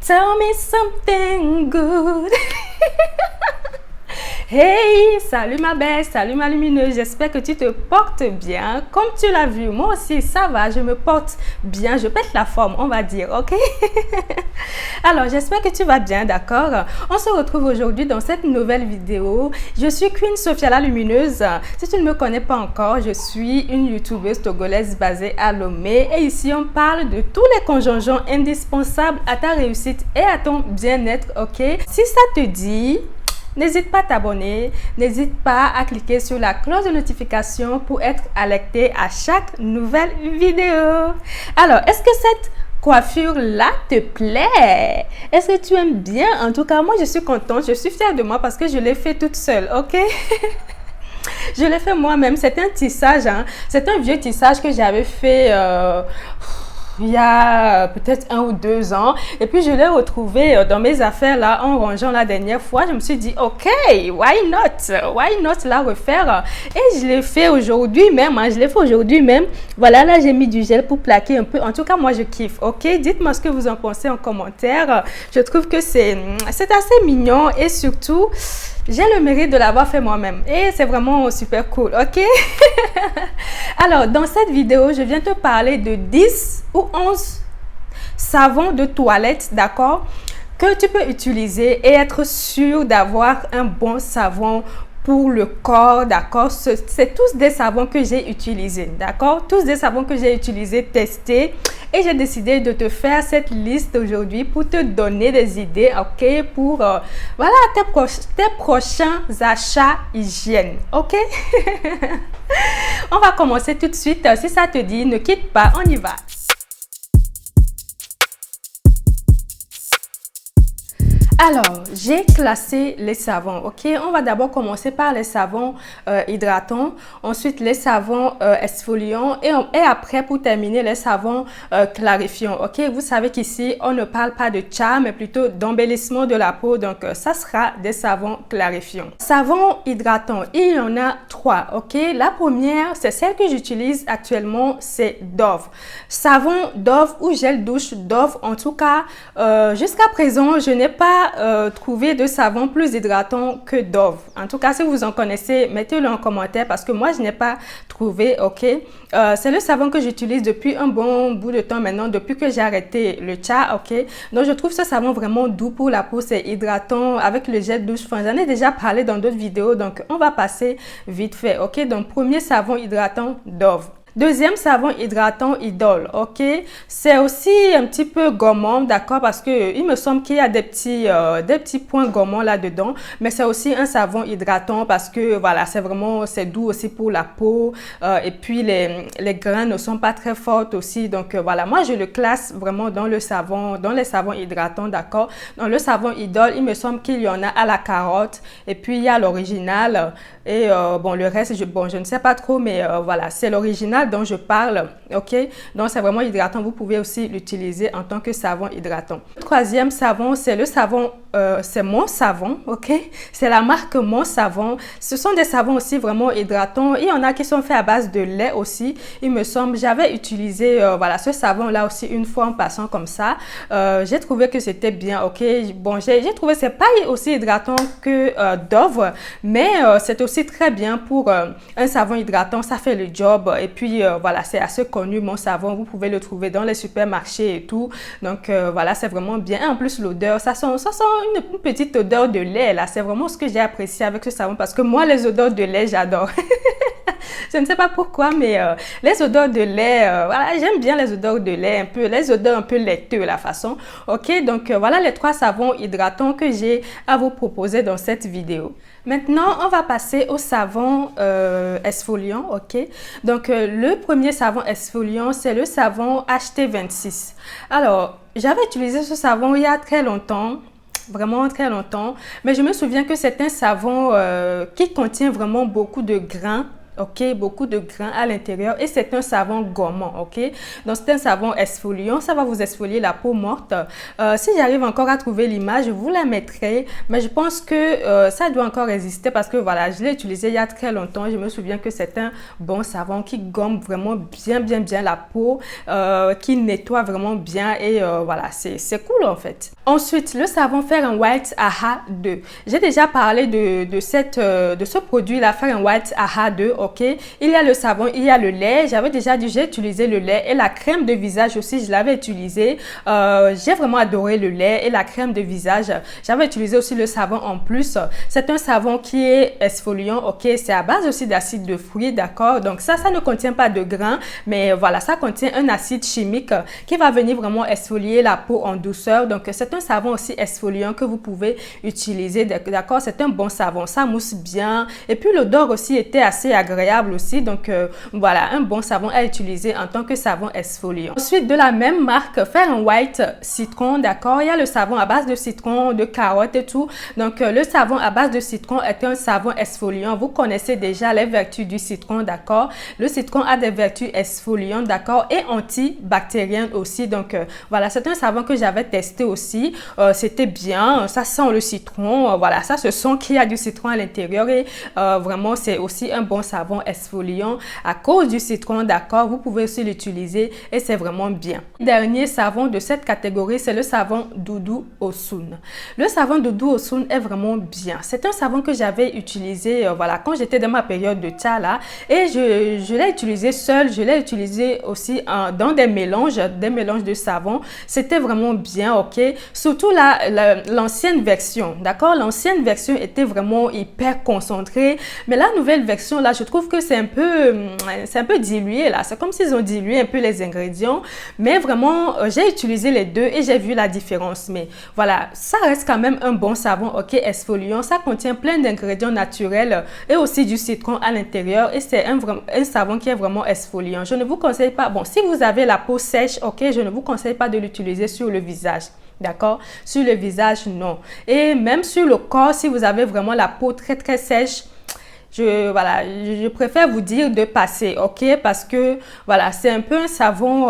Tell me something good. Hey, salut ma belle, salut ma lumineuse, j'espère que tu te portes bien. Comme tu l'as vu, moi aussi ça va, je me porte bien, je pète la forme, on va dire, ok? Alors, j'espère que tu vas bien, d'accord? On se retrouve aujourd'hui dans cette nouvelle vidéo. Je suis Queen Sophia la lumineuse. Si tu ne me connais pas encore, je suis une youtubeuse togolaise basée à Lomé. Et ici, on parle de tous les conjongements indispensables à ta réussite et à ton bien-être, ok? Si ça te dit... n'hésite pas à t'abonner, n'hésite pas à cliquer sur la cloche de notification pour être alerté à chaque nouvelle vidéo. Alors, est-ce que cette coiffure-là te plaît? Est-ce que tu aimes bien? En tout cas, moi, je suis contente, je suis fière de moi parce que je l'ai fait toute seule, ok? Je l'ai fait moi-même, c'est un tissage, hein? C'est un vieux tissage que j'avais fait... il y a peut-être 1 ou 2 ans et puis je l'ai retrouvé dans mes affaires là en rangeant la dernière fois. Je me suis dit ok, why not la refaire, et je l'ai fait aujourd'hui même, hein, je l'ai fait aujourd'hui même. Voilà, là j'ai mis du gel pour plaquer un peu. En tout cas moi je kiffe, ok? Dites-moi ce que vous en pensez en commentaire. Je trouve que c'est assez mignon et surtout j'ai le mérite de l'avoir fait moi-même et c'est vraiment super cool, ok? Alors, dans cette vidéo, je viens te parler de 10 ou 11 savons de toilette, d'accord? Que tu peux utiliser et être sûr d'avoir un bon savon pour le corps, d'accord? C'est tous des savons que j'ai utilisés, d'accord? Tous des savons que j'ai utilisés, testés. Et j'ai décidé de te faire cette liste aujourd'hui pour te donner des idées, ok? Pour, voilà, tes prochains achats hygiène, ok? On va commencer tout de suite. Si ça te dit, ne quitte pas, on y va. Alors, j'ai classé les savons, ok? On va d'abord commencer par les savons hydratants, ensuite les savons exfoliants et après, pour terminer, les savons clarifiants, ok? Vous savez qu'ici, on ne parle pas de charme, mais plutôt d'embellissement de la peau, donc ça sera des savons clarifiants. Savons hydratants, il y en a 3, ok? La première, c'est celle que j'utilise actuellement, c'est Dove. Savon Dove ou gel douche Dove, en tout cas, jusqu'à présent, je n'ai pas trouver de savon plus hydratant que Dove. En tout cas, si vous en connaissez, mettez-le en commentaire parce que moi, je n'ai pas trouvé, ok? C'est le savon que j'utilise depuis un bon bout de temps maintenant, depuis que j'ai arrêté le cha, ok? Donc, je trouve ce savon vraiment doux pour la peau, c'est hydratant avec le gel douche. Enfin, j'en ai déjà parlé dans d'autres vidéos, donc on va passer vite fait, ok? Donc, premier savon hydratant, Dove. Deuxième savon hydratant, Idol, ok? C'est aussi un petit peu gommant, d'accord? Parce que il me semble qu'il y a des petits points gommants là-dedans. Mais c'est aussi un savon hydratant parce que, voilà, c'est doux aussi pour la peau. Et puis, les grains ne sont pas très fortes aussi. Donc, voilà, moi, je le classe vraiment dans les savons hydratants, d'accord? Dans le savon Idol, il me semble qu'il y en a à la carotte. Et puis, il y a l'original. Et bon, le reste, je ne sais pas trop, mais voilà, c'est l'original dont je parle, ok? Donc, c'est vraiment hydratant. Vous pouvez aussi l'utiliser en tant que savon hydratant. Le troisième savon, c'est le savon, c'est Mon Savon, ok? C'est la marque Mon Savon. Ce sont des savons aussi vraiment hydratants. Il y en a qui sont faits à base de lait aussi. Il me semble, j'avais utilisé, voilà, ce savon-là aussi une fois en passant comme ça. J'ai trouvé que c'était bien, ok? Bon, j'ai trouvé que c'est pas aussi hydratant que Dove, mais c'est aussi très bien pour un savon hydratant, ça fait le job. Et puis voilà, c'est assez connu, Mon Savon, vous pouvez le trouver dans les supermarchés et tout. Donc voilà, c'est vraiment bien. Et en plus, l'odeur, ça sent une petite odeur de lait là. C'est vraiment ce que j'ai apprécié avec ce savon parce que moi, les odeurs de lait, j'adore. Je ne sais pas pourquoi, mais les odeurs de lait, voilà, j'aime bien les odeurs de lait, les odeurs un peu laiteuses, la façon. Ok, donc voilà les 3 savons hydratants que j'ai à vous proposer dans cette vidéo. Maintenant, on va passer au savon exfoliant, ok? Donc, le premier savon exfoliant, c'est le savon HT26. Alors, j'avais utilisé ce savon il y a très longtemps. Vraiment très longtemps, mais je me souviens que c'est un savon qui contient vraiment beaucoup de grains ok, beaucoup de grains à l'intérieur et c'est un savon gourmand, ok. Donc c'est un savon exfoliant, ça va vous exfolier la peau morte. Si j'arrive encore à trouver l'image, je vous la mettrai, mais je pense que ça doit encore exister parce que voilà, je l'ai utilisé il y a très longtemps. Je me souviens que c'est un bon savon qui gomme vraiment bien la peau, qui nettoie vraiment bien et voilà, c'est cool en fait. Ensuite, le savon Fair & White AHA 2. J'ai déjà parlé de ce produit là, Fair & White AHA 2, ok. Il y a le savon, il y a le lait. J'avais déjà dit, j'ai utilisé le lait et la crème de visage aussi, je l'avais utilisé. J'ai vraiment adoré le lait et la crème de visage. J'avais utilisé aussi le savon en plus. C'est un savon qui est exfoliant, ok. C'est à base aussi d'acide de fruits, d'accord. Donc ça ne contient pas de grains, mais voilà, ça contient un acide chimique qui va venir vraiment exfolier la peau en douceur. Donc c'est un savon aussi exfoliant que vous pouvez utiliser, d'accord. C'est un bon savon, ça mousse bien et puis l'odeur aussi était assez agréable aussi. Donc voilà, un bon savon à utiliser en tant que savon exfoliant. Ensuite, de la même marque, Fair & White citron, d'accord. Il y a le savon à base de citron, de carotte et tout. Donc le savon à base de citron est un savon exfoliant. Vous connaissez déjà les vertus du citron, d'accord. Le citron a des vertus exfoliantes, d'accord, et antibactériennes aussi. Donc voilà, c'est un savon que j'avais testé aussi. C'était bien, ça sent le citron, voilà, ça se sent qu'il y a du citron à l'intérieur et vraiment c'est aussi un bon savon exfoliant à cause du citron, d'accord. Vous pouvez aussi l'utiliser et c'est vraiment bien. Dernier savon de cette catégorie, c'est le savon Doudou Osun. Le savon Doudou Osun est vraiment bien. C'est un savon que j'avais utilisé voilà, quand j'étais dans ma période de tcha là, et je l'ai utilisé seul, je l'ai utilisé aussi dans des mélanges de savon. C'était vraiment bien, ok. Surtout l'ancienne version, d'accord. L'ancienne version était vraiment hyper concentrée, mais la nouvelle version là, je trouve que c'est un peu dilué là. C'est comme s'ils ont dilué un peu les ingrédients, mais vraiment j'ai utilisé les deux et j'ai vu la différence. Mais voilà, ça reste quand même un bon savon, ok, exfoliant. Ça contient plein d'ingrédients naturels et aussi du citron à l'intérieur et c'est un savon qui est vraiment exfoliant. Je ne vous conseille pas, bon, si vous avez la peau sèche, ok, je ne vous conseille pas de l'utiliser sur le visage. D'accord? Sur le visage, non. Et même sur le corps, si vous avez vraiment la peau très sèche, je préfère vous dire de passer, ok? Parce que, voilà, c'est un peu un savon,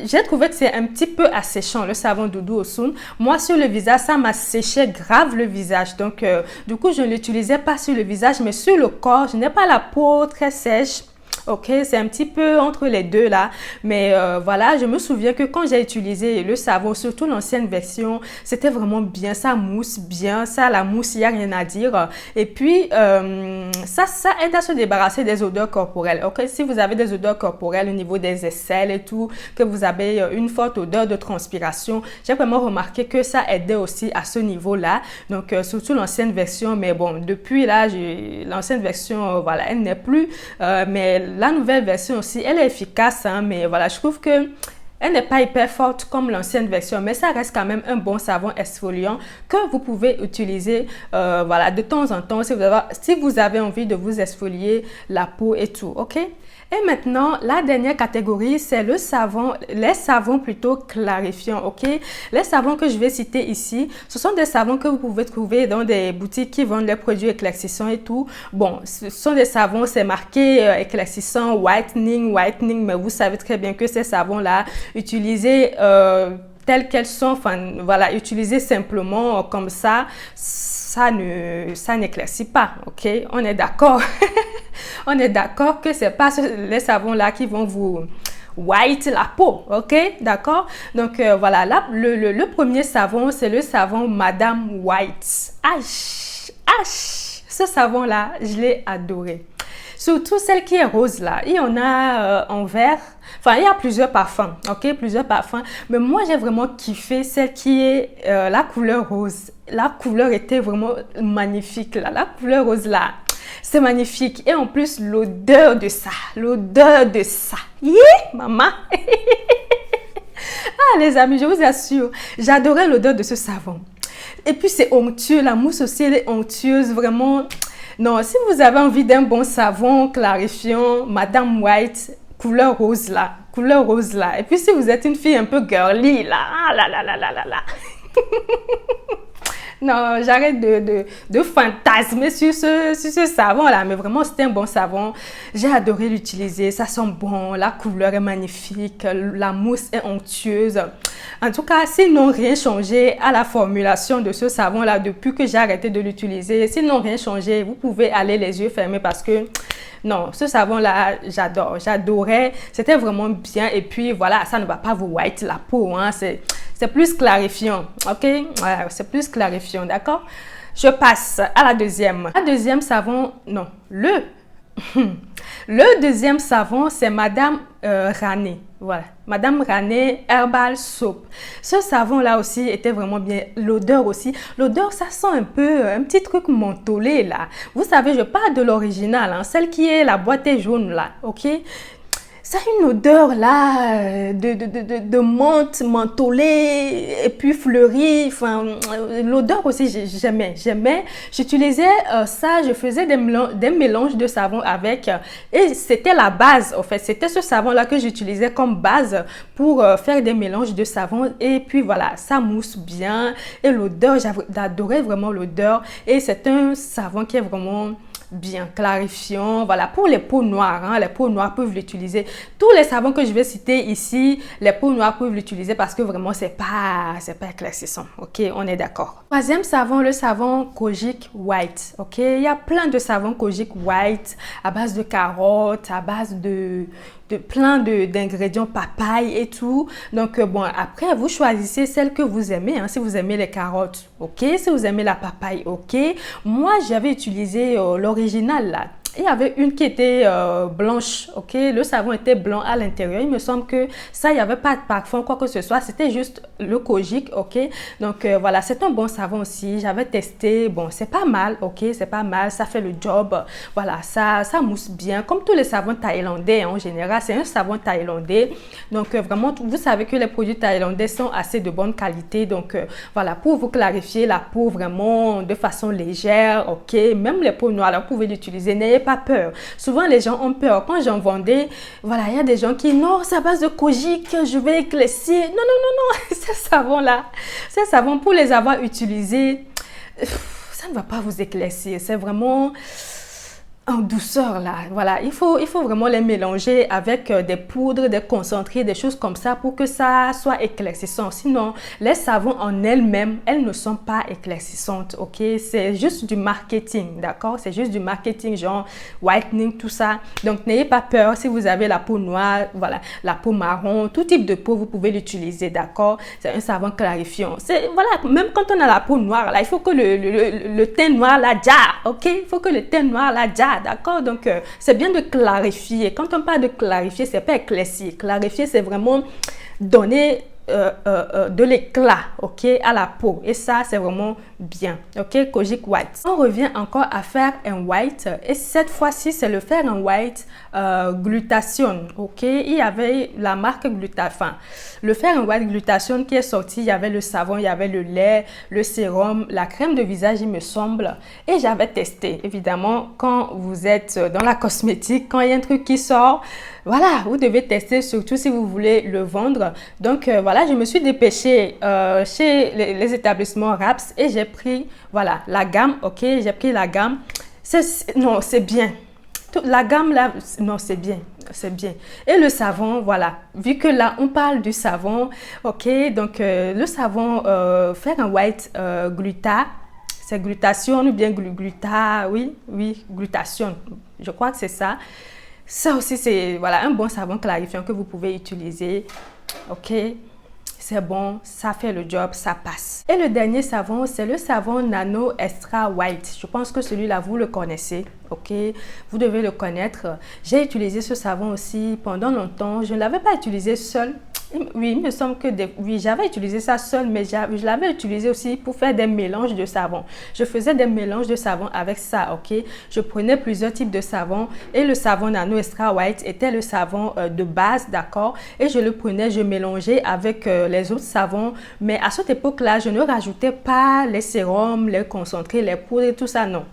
j'ai trouvé que c'est un petit peu asséchant, le savon Doudou Osun. Moi, sur le visage, ça m'a séché grave le visage. Donc, du coup, je ne l'utilisais pas sur le visage, mais sur le corps, je n'ai pas la peau très sèche. Ok, c'est un petit peu entre les deux là, mais voilà, je me souviens que quand j'ai utilisé le savon, surtout l'ancienne version, c'était vraiment bien, ça mousse bien, ça la mousse, il n'y a rien à dire. Et puis, ça aide à se débarrasser des odeurs corporelles. Ok, si vous avez des odeurs corporelles au niveau des aisselles et tout, que vous avez une forte odeur de transpiration, j'ai vraiment remarqué que ça aidait aussi à ce niveau-là. Donc, surtout l'ancienne version, mais bon, depuis là, l'ancienne version, voilà, elle n'est plus, mais la nouvelle version aussi, elle est efficace, hein, mais voilà, je trouve que elle n'est pas hyper forte comme l'ancienne version, mais ça reste quand même un bon savon exfoliant que vous pouvez utiliser voilà, de temps en temps si vous avez envie de vous exfolier la peau et tout, ok? Et maintenant, la dernière catégorie, c'est les savons plutôt clarifiants, ok? Les savons que je vais citer ici, ce sont des savons que vous pouvez trouver dans des boutiques qui vendent les produits éclaircissants et tout. Bon, ce sont des savons, c'est marqué éclaircissant, whitening, mais vous savez très bien que ces savons-là, utilisés telles qu'elles sont, enfin, voilà, utilisés simplement comme ça n'éclaircit pas, ok? On est d'accord. On est d'accord que c'est pas les savons là qui vont vous white la peau, ok? D'accord? Donc voilà, là, le premier savon, c'est le savon Madame White. Ce savon là, je l'ai adoré. Surtout celle qui est rose là. Il y en a en vert. Enfin, il y a plusieurs parfums, ok? Plusieurs parfums. Mais moi, j'ai vraiment kiffé celle qui est la couleur rose. La couleur était vraiment magnifique là. La couleur rose là, c'est magnifique. Et en plus, l'odeur de ça. Yeah, maman! Ah, les amis, je vous assure, j'adorais l'odeur de ce savon. Et puis, c'est onctueux. La mousse aussi, elle est onctueuse, vraiment. Non, si vous avez envie d'un bon savon clarifiant, Madame White, couleur rose là. Et puis si vous êtes une fille un peu girly là, Non, j'arrête de fantasmer sur ce savon-là. Mais vraiment, c'était un bon savon. J'ai adoré l'utiliser. Ça sent bon. La couleur est magnifique. La mousse est onctueuse. En tout cas, s'ils n'ont rien changé à la formulation de ce savon-là depuis que j'ai arrêté de l'utiliser, s'ils n'ont rien changé, vous pouvez aller les yeux fermés parce que non, ce savon-là, j'adore. J'adorais. C'était vraiment bien. Et puis, voilà, ça ne va pas vous white la peau. Hein. C'est plus clarifiant. OK? Ouais, c'est plus clarifiant. D'accord? Je passe à la deuxième. La deuxième savon, non, le deuxième savon, c'est Madame Rané. Voilà, Madame Rané Herbal Soap. Ce savon-là aussi était vraiment bien. L'odeur aussi. L'odeur, ça sent un peu, un petit truc mentholé là. Vous savez, je parle de l'original, hein, celle qui est la boîte jaune là, ok? Ça a une odeur là de menthe mentholée et puis fleurie. Enfin, l'odeur aussi, j'aimais. J'utilisais ça, je faisais des mélanges de savon avec et c'était la base en fait. C'était ce savon-là que j'utilisais comme base pour faire des mélanges de savon. Et puis voilà, ça mousse bien et l'odeur, j'adorais vraiment l'odeur. Et c'est un savon qui est vraiment bien clarifiant. Voilà, pour les peaux noires, hein, les peaux noires peuvent l'utiliser. Tous les savons que je vais citer ici, les peaux noires peuvent l'utiliser parce que vraiment, c'est pas éclaircissant. Ok, on est d'accord. Troisième savon, le savon Kojic White. Ok, il y a plein de savons Kojic White à base de carottes, à base de plein d'ingrédients papaye et tout. Donc bon, après vous choisissez celle que vous aimez, hein. Si vous aimez les carottes, ok. Si vous aimez la papaye, ok. Moi j'avais utilisé l'original là. Il y avait une qui était blanche, ok. Le savon était blanc à l'intérieur. Il me semble que ça, il n'y avait pas de parfum, quoi que ce soit. C'était juste le Kojic, ok. Donc voilà, c'est un bon savon aussi. J'avais testé. Bon, c'est pas mal, ok. C'est pas mal. Ça fait le job. Voilà, ça mousse bien. Comme tous les savons thaïlandais, hein, en général, c'est un savon thaïlandais. Donc vraiment, vous savez que les produits thaïlandais sont assez de bonne qualité. Donc voilà, pour vous clarifier la peau vraiment de façon légère, ok. Même les peaux noires, là, vous pouvez l'utiliser. N'ayez pas peur. Souvent, les gens ont peur. Quand j'en vendais, voilà, il y a des gens qui, non, c'est à base de Kojic, je vais éclaircir. Non, non, non, non, ces savons-là, ces savons, pour les avoir utilisés, ça ne va pas vous éclaircir. C'est vraiment en douceur là, voilà, il faut vraiment les mélanger avec des poudres, des concentrés, des choses comme ça pour que ça soit éclaircissant. Sinon, les savons en elles-mêmes, elles ne sont pas éclaircissantes, ok? C'est juste du marketing, d'accord? C'est juste du marketing, genre whitening, tout ça. Donc, n'ayez pas peur si vous avez la peau noire, voilà, la peau marron, tout type de peau, vous pouvez l'utiliser, d'accord? C'est un savon clarifiant. Voilà, même quand on a la peau noire, là, il faut que le teint noir la jarre, ok? Il faut que le teint noir la jarre. D'accord, donc c'est bien de clarifier. Quand on parle de clarifier, c'est pas éclaircir. Clarifier, c'est vraiment donner de l'éclat, ok, à la peau. Et ça, c'est vraiment bien, ok. Kojic White. On revient encore à faire un white. Et cette fois-ci, c'est le faire un white glutation, ok. Il y avait la marque Glutathione. Le faire un white glutation qui est sorti, il y avait le savon, il y avait le lait, le sérum, la crème de visage, il me semble. Et j'avais testé. Évidemment, quand vous êtes dans la cosmétique, quand il y a un truc qui sort, voilà, vous devez tester, surtout si vous voulez le vendre. Donc, voilà, je me suis dépêchée chez les établissements RAPS et j'ai pris, voilà, la gamme, ok, j'ai pris la gamme. Non, c'est bien. La gamme là, non, c'est bien. C'est bien. Et le savon, voilà, vu que là, on parle du savon, ok, donc le savon, faire un white gluta, c'est glutation ou bien gluta, oui, glutation, je crois que c'est ça. Ça aussi, c'est voilà, un bon savon clarifiant que vous pouvez utiliser, ok. C'est bon, ça fait le job, ça passe. Et le dernier savon, c'est le savon Nano Extra White. Je pense que celui-là, vous le connaissez, ok? Vous devez le connaître. J'ai utilisé ce savon aussi pendant longtemps. Je ne l'avais pas utilisé seul. Oui, il me semble que oui, j'avais utilisé ça seul, mais je l'avais utilisé aussi pour faire des mélanges de savon. Je faisais des mélanges de savon avec ça, ok? Je prenais plusieurs types de savon et le savon Nano Extra White était le savon de base, d'accord? Et je le prenais, je mélangeais avec les autres savons, mais à cette époque-là, je ne rajoutais pas les sérums, les concentrés, les poudres et tout ça, non.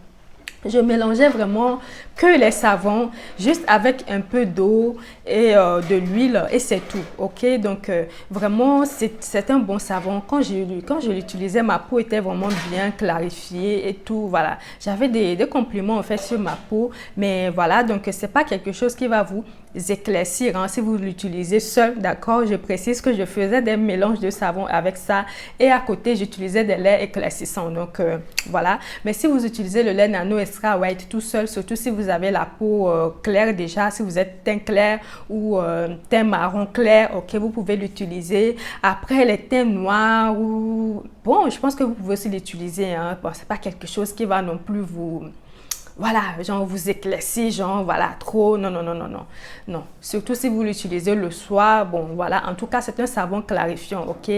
Je mélangeais vraiment que les savons, juste avec un peu d'eau et de l'huile et c'est tout, ok? Donc vraiment, c'est un bon savon. Quand je l'utilisais, ma peau était vraiment bien clarifiée et tout, voilà. J'avais des compliments en fait sur ma peau, mais voilà, donc c'est pas quelque chose qui va vous éclaircir hein, si vous l'utilisez seul, d'accord? Je précise que je faisais des mélanges de savon avec ça et à côté, j'utilisais des laits éclaircissants, donc voilà. Mais si vous utilisez le lait Nano Extra White tout seul, surtout si vous avez la peau claire déjà, si vous êtes teint clair ou teint marron clair, ok, vous pouvez l'utiliser. Après, les teints noirs ou... Bon, je pense que vous pouvez aussi l'utiliser, hein. Bon, c'est pas quelque chose qui va non plus vous... Voilà, genre vous éclaircir, genre voilà, trop, non, non, non, non, non, non. Surtout si vous l'utilisez le soir, bon, voilà, en tout cas, c'est un savon clarifiant, ok?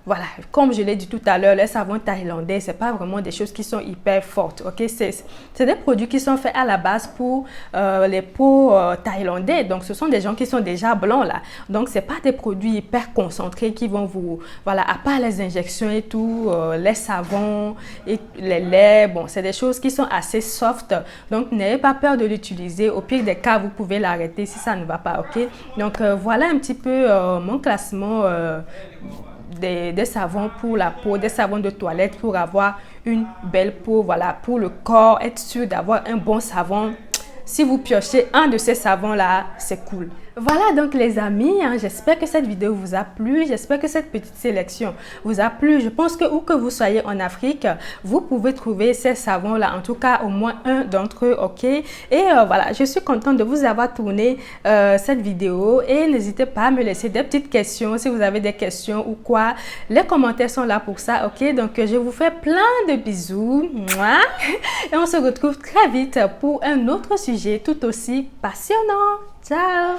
Voilà, comme je l'ai dit tout à l'heure, les savons thaïlandais, c'est pas vraiment des choses qui sont hyper fortes, ok? C'est des produits qui sont faits à la base pour les peaux thaïlandais, donc ce sont des gens qui sont déjà blancs là. Donc c'est pas des produits hyper concentrés qui vont vous, voilà, à part les injections et tout, les savons et les laits, bon, c'est des choses qui sont assez soft, donc n'ayez pas peur de l'utiliser. Au pire des cas, vous pouvez l'arrêter si ça ne va pas, ok? Donc voilà un petit peu mon classement des savons pour la peau, des savons de toilette pour avoir une belle peau, voilà, pour le corps, être sûr d'avoir un bon savon. Si vous piochez un de ces savons-là, c'est cool. Voilà donc les amis, hein, j'espère que cette vidéo vous a plu, j'espère que cette petite sélection vous a plu. Je pense que où que vous soyez en Afrique, vous pouvez trouver ces savons-là, en tout cas au moins un d'entre eux, ok? Et voilà, je suis contente de vous avoir tourné cette vidéo et n'hésitez pas à me laisser des petites questions si vous avez des questions ou quoi. Les commentaires sont là pour ça, ok? Donc je vous fais plein de bisous, mouah, et on se retrouve très vite pour un autre sujet tout aussi passionnant. Ciao!